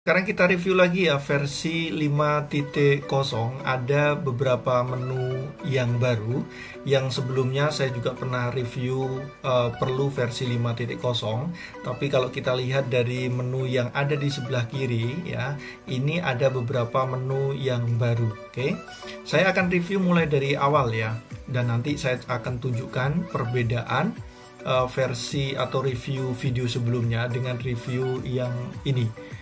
Sekarang kita review lagi ya versi 5.0. Ada beberapa menu yang baru yang sebelumnya saya juga pernah review perlu versi 5.0. Tapi kalau kita lihat dari menu yang ada di sebelah kiri ya, ini ada beberapa menu yang baru. Oke. Saya akan review mulai dari awal ya, dan nanti saya akan tunjukkan perbedaan versi atau review video sebelumnya dengan review yang ini.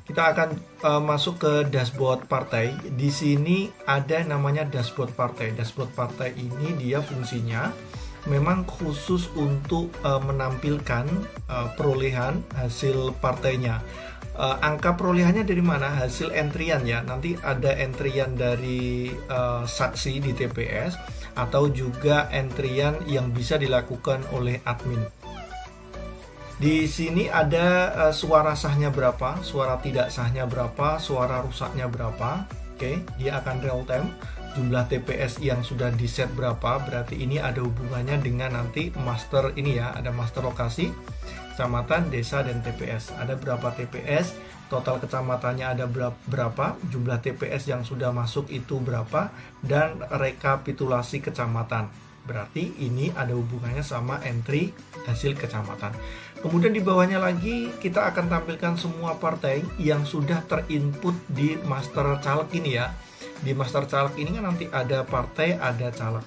Kita akan masuk ke dashboard partai. Di sini ada namanya dashboard partai. Dashboard partai ini dia fungsinya memang khusus untuk menampilkan perolehan hasil partainya. Angka perolehannya dari mana? Hasil entrian ya. Nanti ada entrian dari saksi di TPS atau juga entrian yang bisa dilakukan oleh admin. Di sini ada suara sahnya berapa, suara tidak sahnya berapa, suara rusaknya berapa. Oke, dia akan real time. Jumlah TPS yang sudah di set berapa, berarti ini ada hubungannya dengan nanti master ini ya, ada master lokasi, kecamatan, desa, dan TPS. Ada berapa TPS, total kecamatannya ada berapa, jumlah TPS yang sudah masuk itu berapa, dan rekapitulasi kecamatan. Berarti ini ada hubungannya sama entry hasil kecamatan. Kemudian di bawahnya lagi kita akan tampilkan semua partai yang sudah terinput di master caleg ini ya. Di master caleg ini kan nanti ada partai, ada caleg.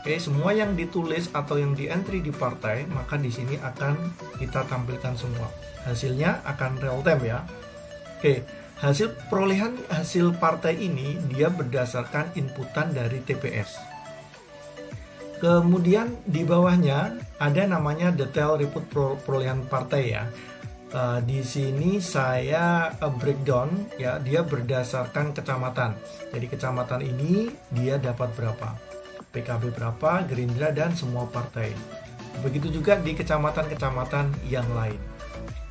Oke, semua yang ditulis atau yang di entry di partai, maka di sini akan kita tampilkan semua. Hasilnya akan real time ya. Oke, hasil perolehan hasil partai ini dia berdasarkan inputan dari TPS. Kemudian di bawahnya ada namanya detail report perolehan partai ya. Di sini saya breakdown ya, dia berdasarkan kecamatan. Jadi kecamatan ini dia dapat berapa, PKB berapa, Gerindra, dan semua partai. Begitu juga di kecamatan-kecamatan yang lain.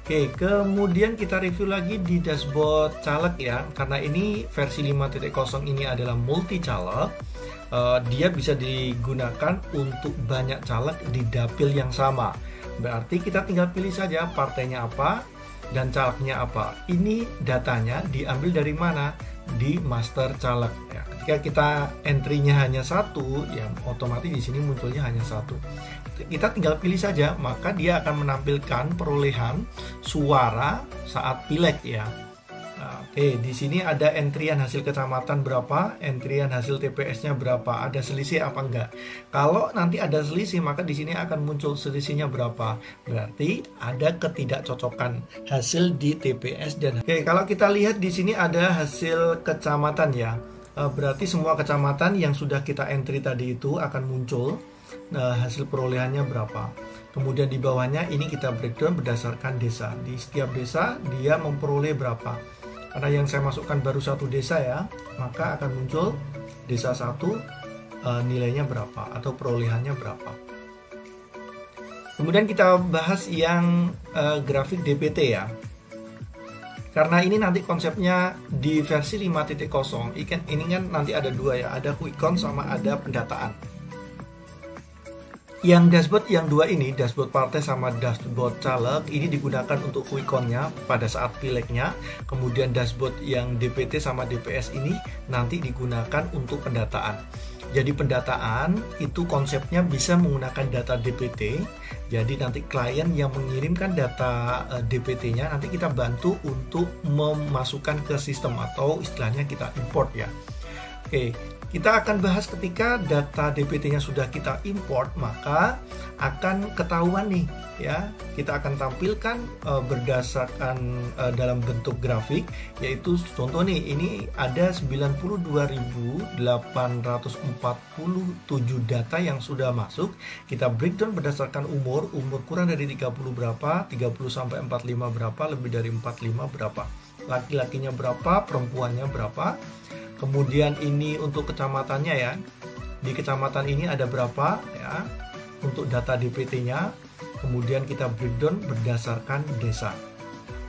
Oke, kemudian kita review lagi di dashboard caleg ya. Karena ini versi 5.0 ini adalah multi caleg. Dia bisa digunakan untuk banyak caleg di dapil yang sama. Berarti kita tinggal pilih saja partainya apa dan calegnya apa. Ini datanya diambil dari mana? Di master caleg. Ya, ketika kita entry-nya hanya satu, ya otomatis di sini munculnya hanya satu. Kita tinggal pilih saja, maka dia akan menampilkan perolehan suara saat pileg ya. Oke, di sini ada entrian hasil kecamatan berapa, entrian hasil TPS-nya berapa, ada selisih apa enggak. Kalau nanti ada selisih, maka di sini akan muncul selisihnya berapa. Berarti ada ketidakcocokan hasil di TPS dan. Oke, kalau kita lihat di sini ada hasil kecamatan ya. Berarti semua kecamatan yang sudah kita entry tadi itu akan muncul hasil perolehannya berapa. Kemudian di bawahnya ini kita breakdown berdasarkan desa. Di setiap desa dia memperoleh berapa. Karena yang saya masukkan baru satu desa ya, maka akan muncul desa satu nilainya berapa atau perolehannya berapa. Kemudian kita bahas yang grafik DPT ya. Karena ini nanti konsepnya di versi 5.0, ini kan nanti ada dua ya, ada quick count sama ada pendataan. Yang dashboard yang dua ini, dashboard partai sama dashboard caleg, ini digunakan untuk quick count-nya pada saat pilegnya. Kemudian dashboard yang DPT sama DPS ini nanti digunakan untuk pendataan. Jadi pendataan itu konsepnya bisa menggunakan data DPT. Jadi nanti klien yang mengirimkan data DPT-nya nanti kita bantu untuk memasukkan ke sistem atau istilahnya kita import ya. Oke, kita akan bahas ketika data DPT-nya sudah kita import, maka akan ketahuan nih ya. Kita akan tampilkan berdasarkan dalam bentuk grafik, yaitu contoh nih, ini ada 92.847 data yang sudah masuk. Kita breakdown berdasarkan umur kurang dari 30 berapa, 30 sampai 45 berapa, lebih dari 45 berapa. Laki-lakinya berapa, perempuannya berapa. Kemudian ini untuk kecamatannya ya. Di kecamatan ini ada berapa ya untuk data DPT-nya. Kemudian kita breakdown berdasarkan desa.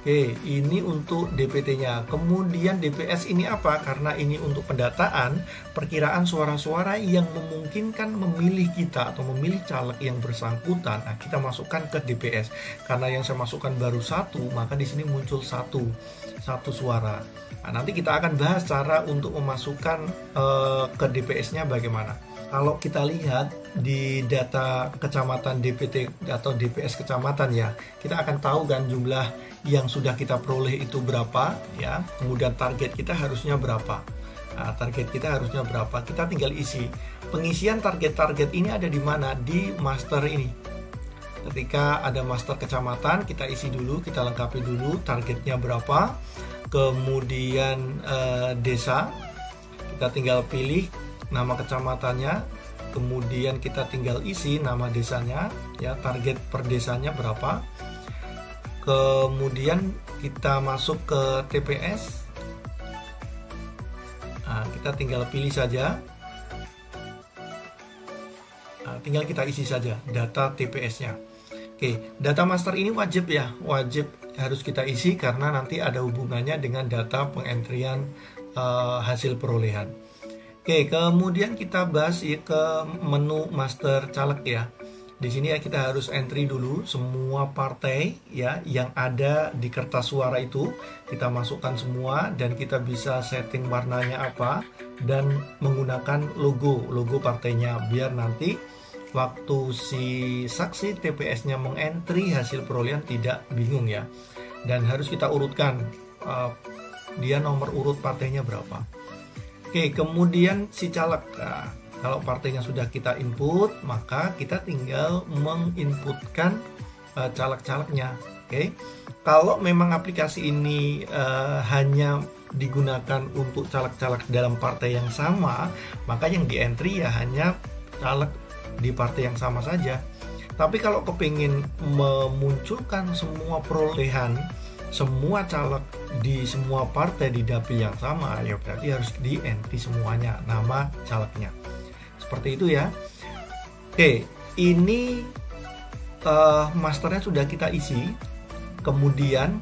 Oke, ini untuk DPT-nya. Kemudian DPS ini apa? Karena ini untuk pendataan, perkiraan suara-suara yang memungkinkan memilih kita atau memilih caleg yang bersangkutan. Nah, kita masukkan ke DPS. Karena yang saya masukkan baru satu, maka di sini muncul satu suara. Nah, nanti kita akan bahas cara untuk memasukkan ke DPS-nya bagaimana. Kalau kita lihat di data kecamatan DPT atau DPS kecamatan ya, kita akan tahu kan jumlah yang sudah kita peroleh itu berapa ya, kemudian target kita harusnya berapa. Nah, target kita harusnya berapa, kita tinggal isi. Pengisian target-target ini ada di mana? Di master ini. Ketika ada master kecamatan, kita isi dulu, kita lengkapi dulu targetnya berapa. Kemudian desa, kita tinggal pilih nama kecamatannya, kemudian kita tinggal isi nama desanya ya, target per desanya berapa. Kemudian kita masuk ke TPS. Nah, kita tinggal pilih saja. Nah, tinggal kita isi saja data TPS-nya. Oke, data master ini wajib ya, wajib harus kita isi karena nanti ada hubungannya dengan data pengentrian hasil perolehan. Oke, kemudian kita bahas ya ke menu master caleg ya. Di sini ya kita harus entry dulu semua partai ya yang ada di kertas suara itu. Kita masukkan semua dan kita bisa setting warnanya apa dan menggunakan logo partainya biar nanti waktu si saksi TPS-nya mengentry hasil perolehan tidak bingung ya. Dan harus kita urutkan dia nomor urut partainya berapa. Oke, kemudian si caleg. Nah, kalau partainya sudah kita input, maka kita tinggal menginputkan caleg-calegnya. Oke, kalau memang aplikasi ini hanya digunakan untuk caleg-caleg dalam partai yang sama, maka yang di entry ya hanya caleg di partai yang sama saja. Tapi kalau kepingin memunculkan semua perolehan semua caleg di semua partai di dapil yang sama, ya berarti harus di entry semuanya nama calegnya. Seperti itu ya. Oke, ini masternya sudah kita isi. Kemudian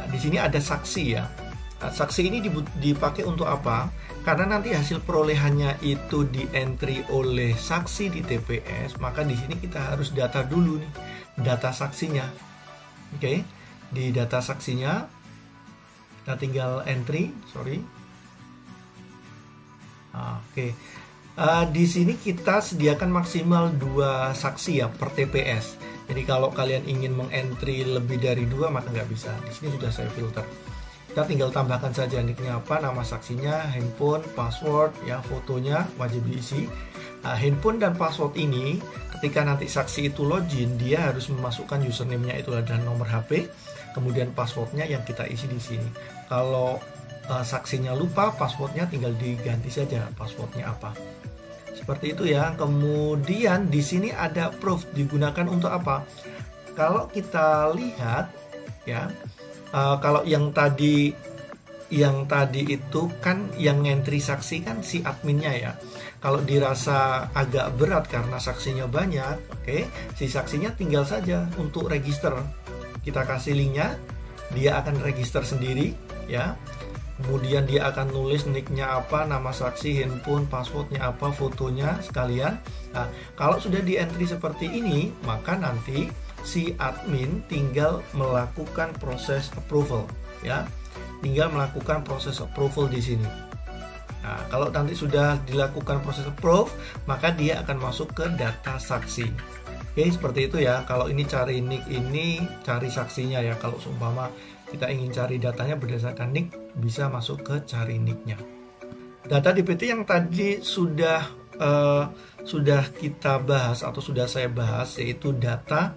di sini ada saksi ya. Saksi ini dipakai untuk apa? Karena nanti hasil perolehannya itu di entry oleh saksi di TPS, maka di sini kita harus data dulu nih, data saksinya. Oke. Di data saksinya kita tinggal entry, Oke. Di sini kita sediakan maksimal 2 saksi ya per TPS. Jadi kalau kalian ingin mengentry lebih dari 2 maka nggak bisa. Di sini sudah saya filter. Kita tinggal tambahkan saja nicknya apa, nama saksinya, handphone, password ya, fotonya wajib diisi. Handphone dan password ini ketika nanti saksi itu login, dia harus memasukkan username-nya itu adalah nomor HP. Kemudian passwordnya yang kita isi di sini. Kalau saksinya lupa passwordnya, tinggal diganti saja passwordnya apa. Seperti itu ya. Kemudian di sini ada proof, digunakan untuk apa? Kalau kita lihat ya, kalau yang tadi itu kan yang ngentri saksi kan si adminnya ya. Kalau dirasa agak berat karena saksinya banyak, oke, si saksinya tinggal saja untuk register. Kita kasih linknya, dia akan register sendiri ya. Kemudian dia akan nulis nicknya apa, nama saksi, handphone, passwordnya apa, fotonya sekalian. Nah, kalau sudah di entry seperti ini, maka nanti si admin tinggal melakukan proses approval ya. Tinggal melakukan proses approval di sini. Nah, kalau nanti sudah dilakukan proses approve, maka dia akan masuk ke data saksi. Oke, seperti itu ya. Kalau ini cari nick, ini cari saksinya ya. Kalau seumpama kita ingin cari datanya berdasarkan nick, bisa masuk ke cari nicknya. Data DPT yang tadi sudah kita bahas atau sudah saya bahas, yaitu data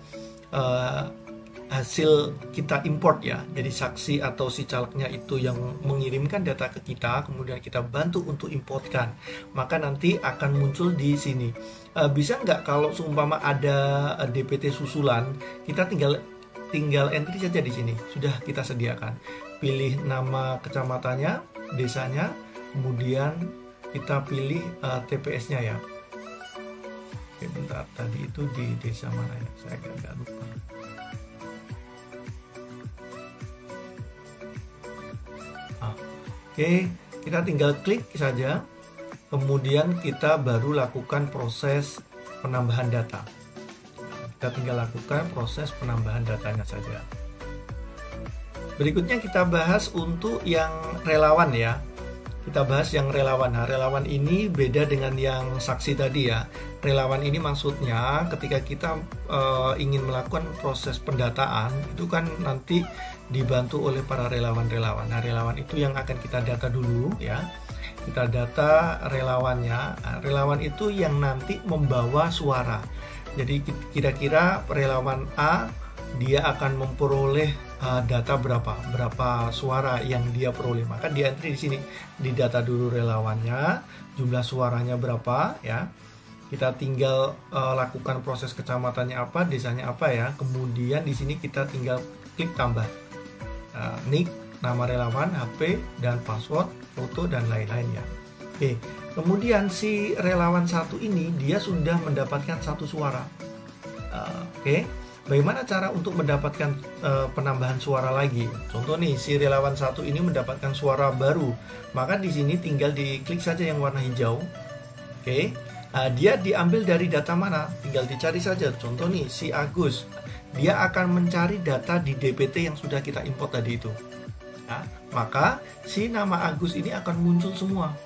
hasil kita import ya. Jadi saksi atau si calegnya itu yang mengirimkan data ke kita, kemudian kita bantu untuk importkan. Maka nanti akan muncul di sini. Bisa nggak kalau seumpama ada DPT susulan, kita tinggal entry saja di sini. Sudah kita sediakan. Pilih nama kecamatannya, desanya, kemudian kita pilih TPS-nya ya. Oke, bentar, tadi itu di desa mana ya? Saya agak lupa. Oke, kita tinggal klik saja. Kemudian kita baru lakukan proses penambahan data. Kita tinggal lakukan proses penambahan datanya saja. Berikutnya kita bahas untuk yang relawan ya. Kita bahas yang relawan. Nah, relawan ini beda dengan yang saksi tadi ya. Relawan ini maksudnya ketika kita ingin melakukan proses pendataan, itu kan nanti dibantu oleh para relawan-relawan. Nah, relawan itu yang akan kita data dulu ya. Kita data relawannya. Nah, relawan itu yang nanti membawa suara. Jadi kira-kira relawan A dia akan memperoleh data berapa suara yang dia peroleh. Maka di entry di sini didata dulu relawannya, jumlah suaranya berapa ya. Kita tinggal lakukan proses kecamatannya apa, desanya apa ya. Kemudian di sini kita tinggal klik tambah nick, nama relawan, HP dan password, foto dan lain-lain ya. Oke. Kemudian si relawan satu ini dia sudah mendapatkan satu suara. Oke. Bagaimana cara untuk mendapatkan penambahan suara lagi? Contoh nih, si relawan satu ini mendapatkan suara baru, maka di sini tinggal diklik saja yang warna hijau. Oke, dia diambil dari data mana? Tinggal dicari saja. Contoh nih, si Agus, dia akan mencari data di DPT yang sudah kita import tadi itu. Nah, maka si nama Agus ini akan muncul semua.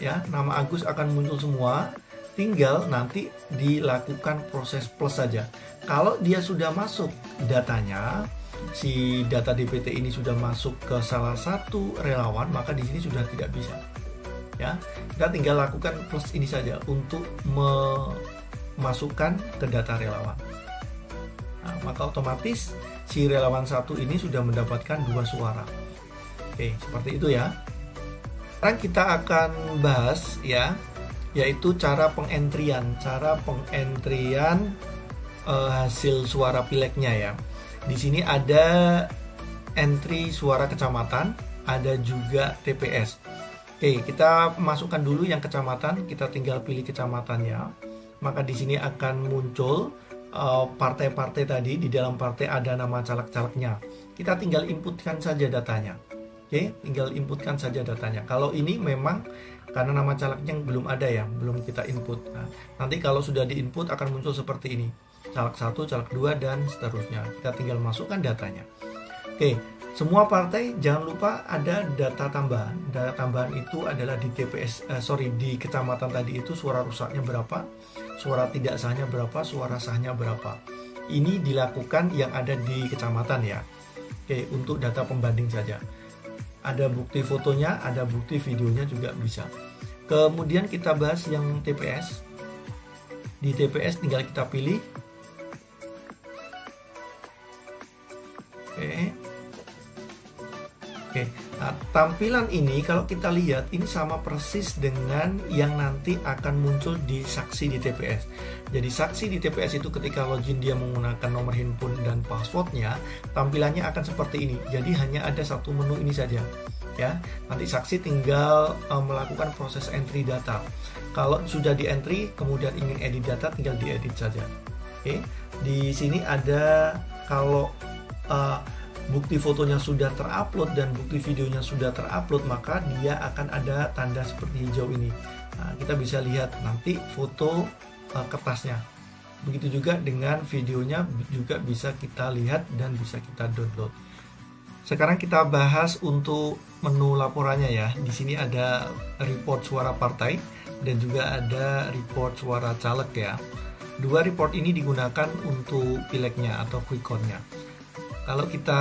Ya, nama Agus akan muncul semua. Tinggal nanti dilakukan proses plus saja. Kalau dia sudah masuk datanya, si data DPT ini sudah masuk ke salah satu relawan, maka di sini sudah tidak bisa. Ya, kita tinggal lakukan plus ini saja untuk memasukkan ke data relawan. Nah, maka otomatis si relawan satu ini sudah mendapatkan 2 suara. Oke, seperti itu ya. Sekarang kita akan bahas ya, yaitu cara pengentrian hasil suara pileknya ya. Di sini ada entry suara kecamatan, ada juga TPS. Oke, kita masukkan dulu yang kecamatan, kita tinggal pilih kecamatannya. Maka di sini akan muncul partai-partai tadi, di dalam partai ada nama caleg-calegnya. Kita tinggal inputkan saja datanya. Oke, tinggal inputkan saja datanya. Kalau ini memang karena nama calegnya belum ada ya, belum kita input. Nah, nanti kalau sudah diinput akan muncul seperti ini. Caleg 1, caleg 2 dan seterusnya. Kita tinggal masukkan datanya. Oke, semua partai jangan lupa ada data tambahan. Data tambahan itu adalah di di kecamatan tadi itu suara rusaknya berapa, suara tidak sahnya berapa, suara sahnya berapa. Ini dilakukan yang ada di kecamatan ya. Oke, untuk data pembanding saja. Ada bukti fotonya, ada bukti videonya juga bisa. Kemudian kita bahas yang TPS. Di TPS tinggal kita pilih. Oke. Nah, tampilan ini kalau kita lihat ini sama persis dengan yang nanti akan muncul di saksi di TPS. Jadi saksi di TPS itu ketika login dia menggunakan nomor handphone dan passwordnya, tampilannya akan seperti ini. Jadi hanya ada satu menu ini saja. Ya, nanti saksi tinggal melakukan proses entry data. Kalau sudah di entry, kemudian ingin edit data, tinggal diedit saja. Oke, di sini ada kalau bukti fotonya sudah terupload dan bukti videonya sudah terupload, maka dia akan ada tanda seperti hijau ini. Nah, kita bisa lihat nanti foto kertasnya. Begitu juga dengan videonya juga bisa kita lihat dan bisa kita download. Sekarang kita bahas untuk menu laporannya ya. Di sini ada report suara partai dan juga ada report suara caleg ya. Dua report ini digunakan untuk pileknya atau quick count-nya. Kalau kita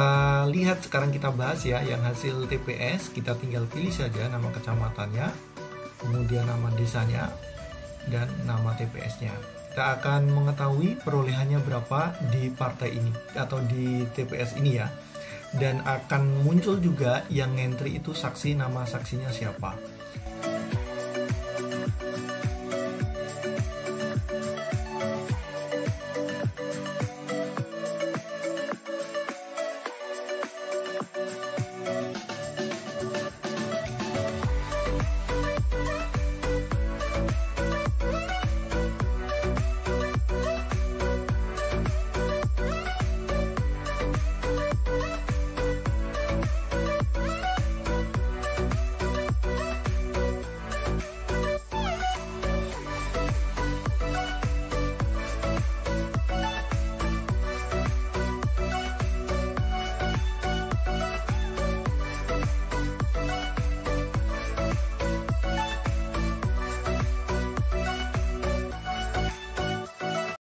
lihat sekarang kita bahas ya yang hasil TPS, kita tinggal pilih saja nama kecamatannya, kemudian nama desanya dan nama TPS-nya. Kita akan mengetahui perolehannya berapa di partai ini atau di TPS ini ya. Dan akan muncul juga yang entry itu saksi, nama saksinya siapa.